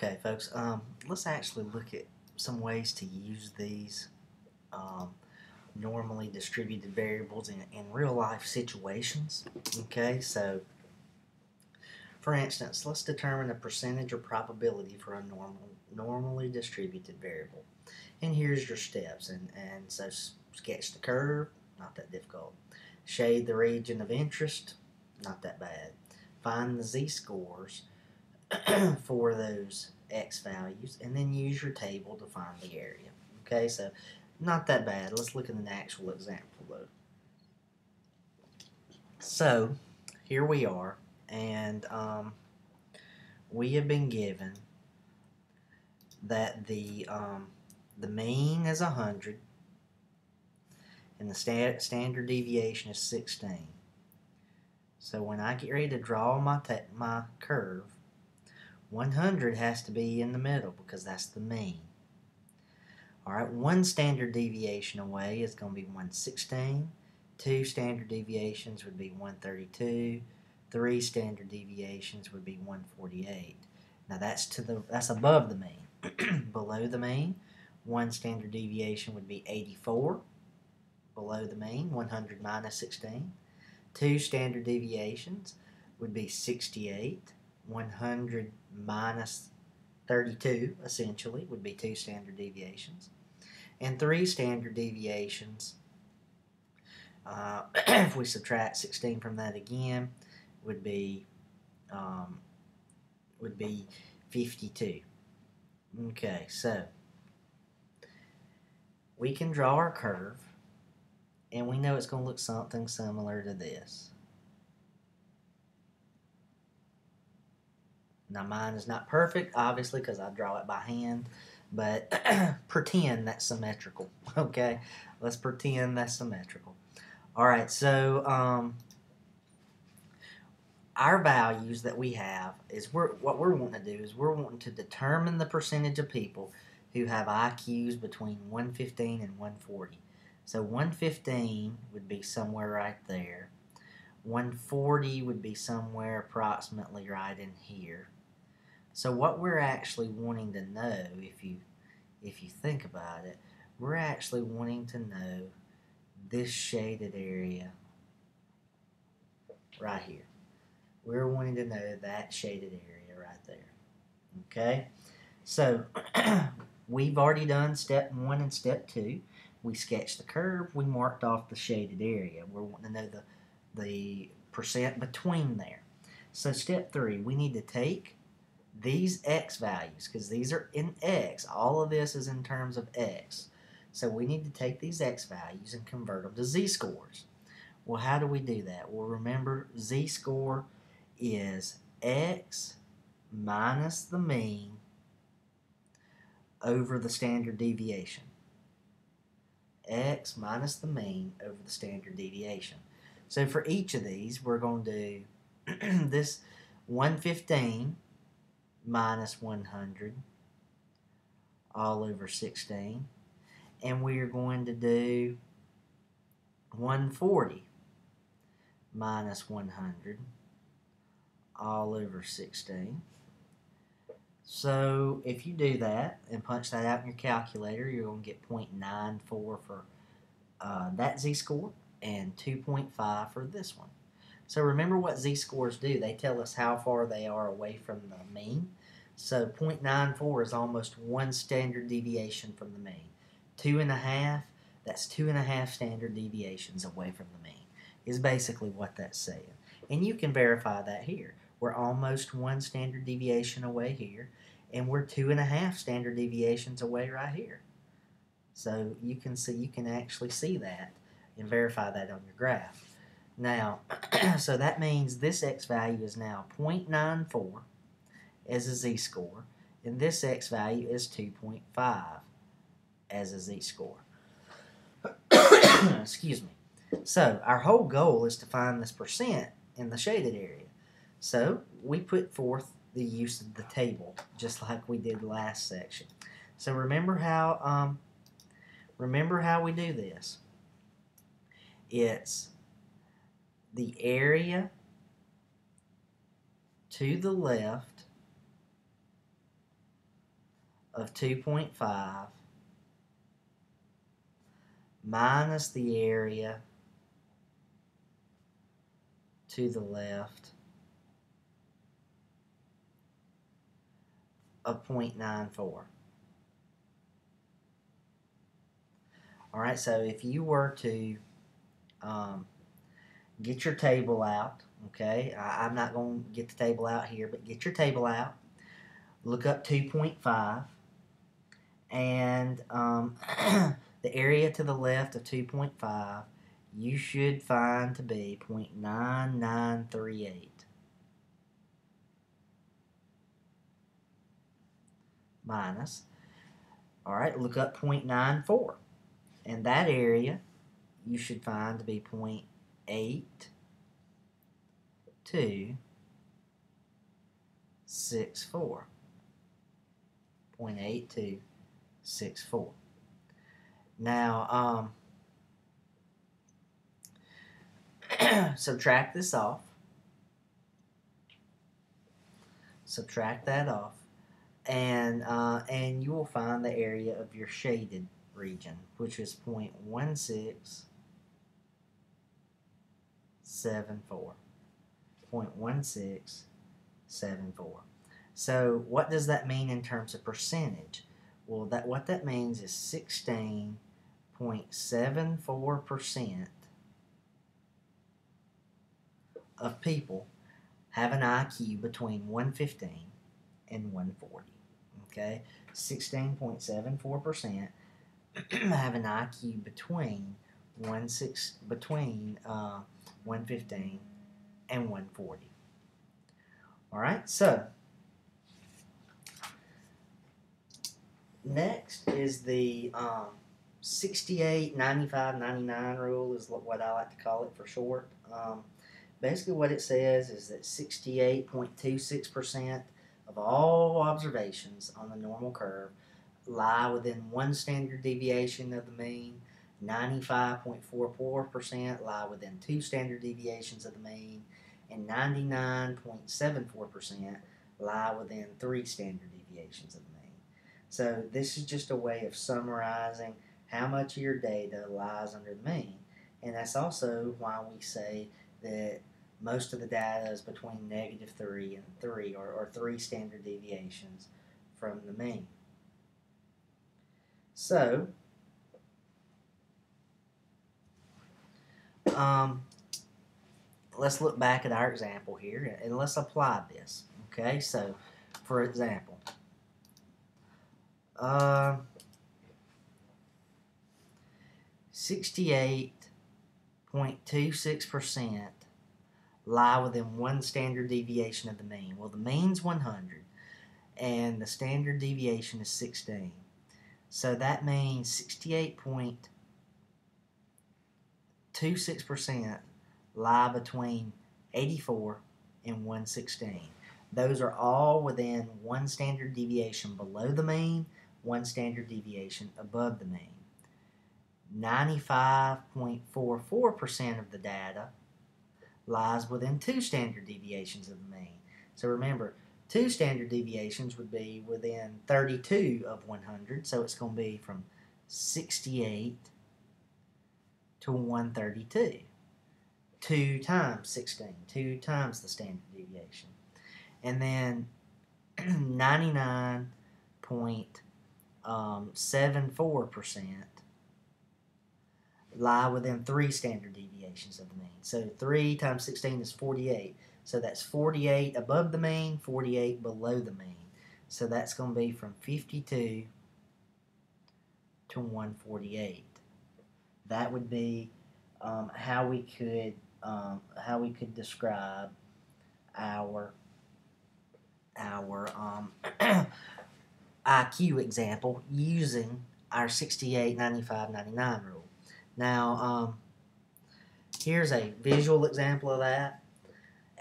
Okay, folks, let's actually look at some ways to use these um, normally distributed variables in real life situations. Okay, so for instance, let's determine a percentage or probability for a normally distributed variable. And here's your steps. And so sketch the curve, not that difficult. Shade the region of interest, not that bad. Find the z-scores for those x values, and then use your table to find the area. Okay, so not that bad. Let's look at an actual example though. So here we are, and we have been given that the mean is 100 and the standard deviation is 16. So when I get ready to draw my curve, 100 has to be in the middle because that's the mean. Alright, one standard deviation away is going to be 116. Two standard deviations would be 132. Three standard deviations would be 148. Now that's above the mean. Below the mean, one standard deviation would be 84. Below the mean, 100 minus 16. Two standard deviations would be 68. 100 minus 32, essentially, would be two standard deviations. And three standard deviations, if we subtract 16 from that again, would be 52. Okay, so we can draw our curve, and we know it's going to look something similar to this. Now mine is not perfect, obviously, because I draw it by hand, but pretend that's symmetrical, okay? Let's pretend that's symmetrical. All right, so our values that we have is what we're wanting to do is we're wanting to determine the percentage of people who have IQs between 115 and 140. So 115 would be somewhere right there. 140 would be somewhere approximately right in here. So what we're actually wanting to know, if you think about it, we're actually wanting to know this shaded area right here. We're wanting to know that shaded area right there. Okay? So we've already done step 1 and step 2. We sketched the curve. We marked off the shaded area. We're wanting to know the percent between there. So step 3, we need to take these x values, because these are in x. All of this is in terms of x. So we need to take these x values and convert them to z-scores. Well, how do we do that? Well, remember, z-score is x minus the mean over the standard deviation. X minus the mean over the standard deviation. So for each of these, we're going to do this 115 minus 100 all over 16. And we are going to do 140 minus 100 all over 16. So if you do that and punch that out in your calculator, you're going to get 0.94 for that z-score and 2.5 for this one. So remember what z-scores do. They tell us how far they are away from the mean. So 0.94 is almost one standard deviation from the mean. 2.5, that's 2.5 standard deviations away from the mean, is basically what that's saying. And you can verify that here. We're almost one standard deviation away here, and we're 2.5 standard deviations away right here. So you can actually see that and verify that on your graph. Now, so that means this x value is now 0.94 as a z-score, and this x value is 2.5 as a z-score. Excuse me. So our whole goal is to find this percent in the shaded area. So we put forth the use of the table, just like we did last section. So remember how we do this. It's the area to the left of 2.5 minus the area to the left of 0.94. Alright, so if you were to get your table out, okay, I'm not going to get the table out here, but get your table out, look up 2.5, and the area to the left of 2.5 you should find to be 0.9938 minus, alright, look up 0.94, and that area you should find to be 0.8264. 0.8264. Now, subtract this off. Subtract that off, and you will find the area of your shaded region, which is 0.1674. 0.1674. So what does that mean in terms of percentage? Well, what that means is 16.74% of people have an IQ between 115 and 140. Okay, 16.74% have an IQ between 115 and 140. All right, so next is the 68, 95, 99 rule is what I like to call it for short. Basically what it says is that 68.26% of all observations on the normal curve lie within one standard deviation of the mean, 95.44% lie within two standard deviations of the mean, and 99.74% lie within three standard deviations of the mean. So this is just a way of summarizing how much of your data lies under the mean. And that's also why we say that most of the data is between -3 and 3, or 3 standard deviations from the mean. So, let's look back at our example here and let's apply this. Okay, so for example, 68.26% lie within one standard deviation of the mean. Well, the mean's 100 and the standard deviation is 16. So that means 68.26% lie between 84 and 116. Those are all within one standard deviation below the mean, one standard deviation above the mean. 95.44% of the data lies within two standard deviations of the mean. So remember, two standard deviations would be within 32 of 100, so it's going to be from 68 to 132. 2 times 16, 2 times the standard deviation. And then 99.74% lie within 3 standard deviations of the mean. So 3 times 16 is 48. So that's 48 above the mean, 48 below the mean. So that's going to be from 52 to 148. That would be how we could describe our IQ example using our 68, 95, 99 rule. Now, here's a visual example of that.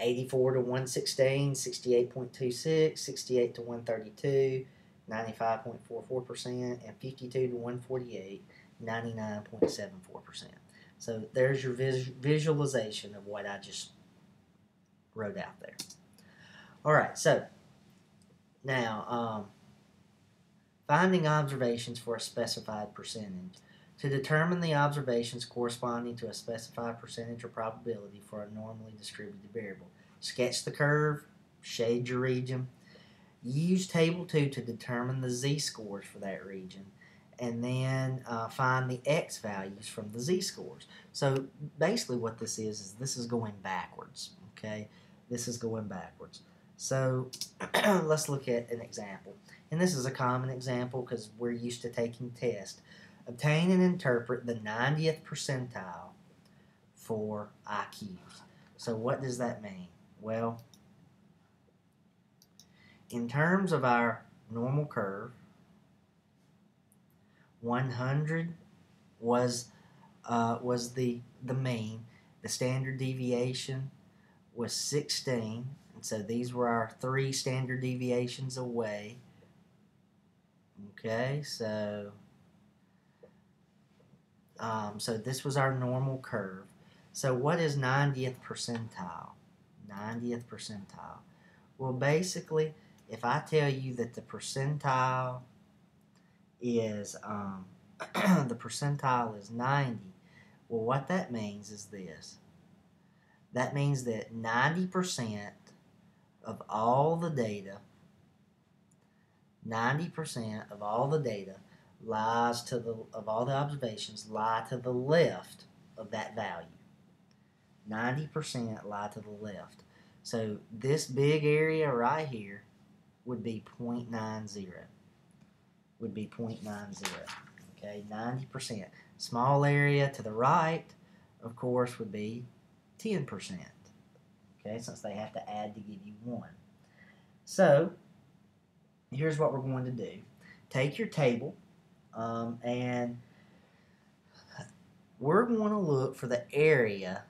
84 to 116, 68.26, 68 to 132, 95.44%, and 52 to 148, 99.74%. So there's your visualization of what I just wrote out there. All right, so now Finding observations for a specified percentage. To determine the observations corresponding to a specified percentage or probability for a normally distributed variable. Sketch the curve, shade your region. Use Table 2 to determine the z-scores for that region, and then find the x values from the z-scores. So basically what this is this is going backwards, okay? This is going backwards. So let's look at an example. And this is a common example because we're used to taking tests. Obtain and interpret the 90th percentile for IQs. So what does that mean? Well, in terms of our normal curve, 100 was the mean. The standard deviation was 16, and so these were our 3 standard deviations away. Okay, so this was our normal curve. So what is 90th percentile? 90th percentile. Well, basically, if I tell you that the percentile is the percentile is 90, well, what that means is this. That means that 90% of all the data, 90% of all the data lies to the of all the observations lie to the left of that value. 90% lie to the left. So this big area right here would be 0.90. Would be 0.90. Okay, 90%. Small area to the right, of course, would be 10%. Okay, since they have to add to give you 1. So here's what we're going to do. Take your table, and we're going to look for the area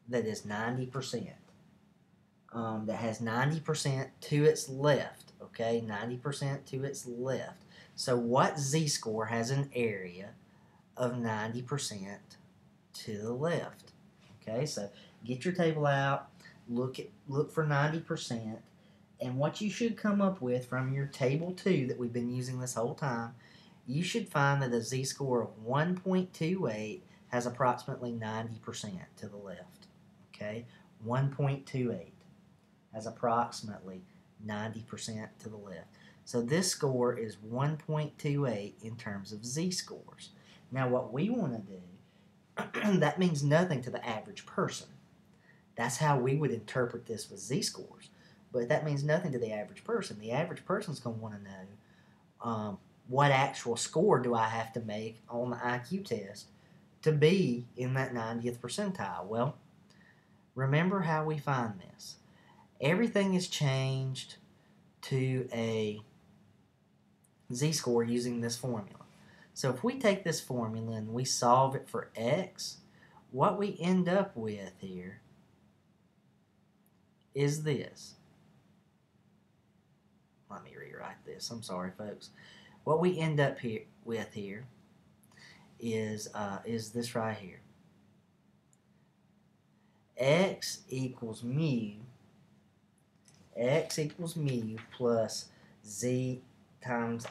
that is 90%. That has 90% to its left. Okay, 90% to its left. So what z-score has an area of 90% to the left? Okay, so get your table out, look for 90%, and what you should come up with from your table 2 that we've been using this whole time, you should find that a z-score of 1.28 has approximately 90% to the left. Okay, 1.28 has approximately 90% to the left. So this score is 1.28 in terms of z-scores. Now what we want to do, that means nothing to the average person. That's how we would interpret this with z-scores. But that means nothing to the average person. The average person's going to want to know what actual score do I have to make on the IQ test to be in that 90th percentile. Well, remember how we find this. Everything is changed to a z-score using this formula. So if we take this formula and we solve it for x, what we end up with here is this. Let me rewrite this. I'm sorry, folks. What we end up with here is this right here. X equals mu plus z times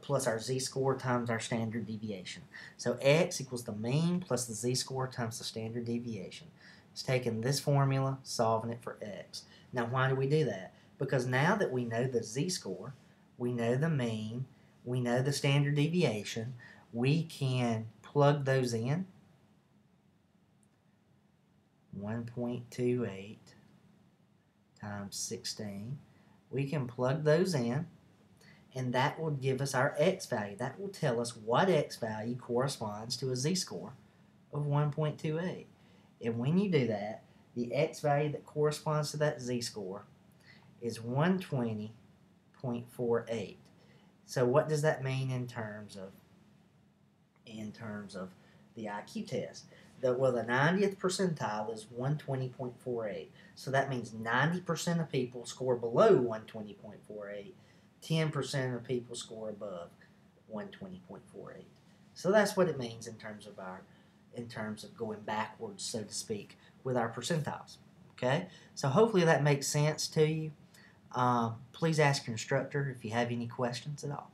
plus our z-score times our standard deviation. So x equals the mean plus the z-score times the standard deviation. It's taking this formula, solving it for x. Now why do we do that? Because now that we know the z-score, we know the mean, we know the standard deviation, we can plug those in. 1.28 times 16. We can plug those in, and that will give us our x value. That will tell us what x value corresponds to a z-score of 1.28. And when you do that, the x value that corresponds to that z-score is 120.48. So what does that mean in terms of the IQ test? The 90th percentile is 120.48. So that means 90% of people score below 120.48. 10% of people score above 120.48. So that's what it means in terms of going backwards, so to speak, with our percentiles. Okay? So hopefully that makes sense to you. Please ask your instructor if you have any questions at all.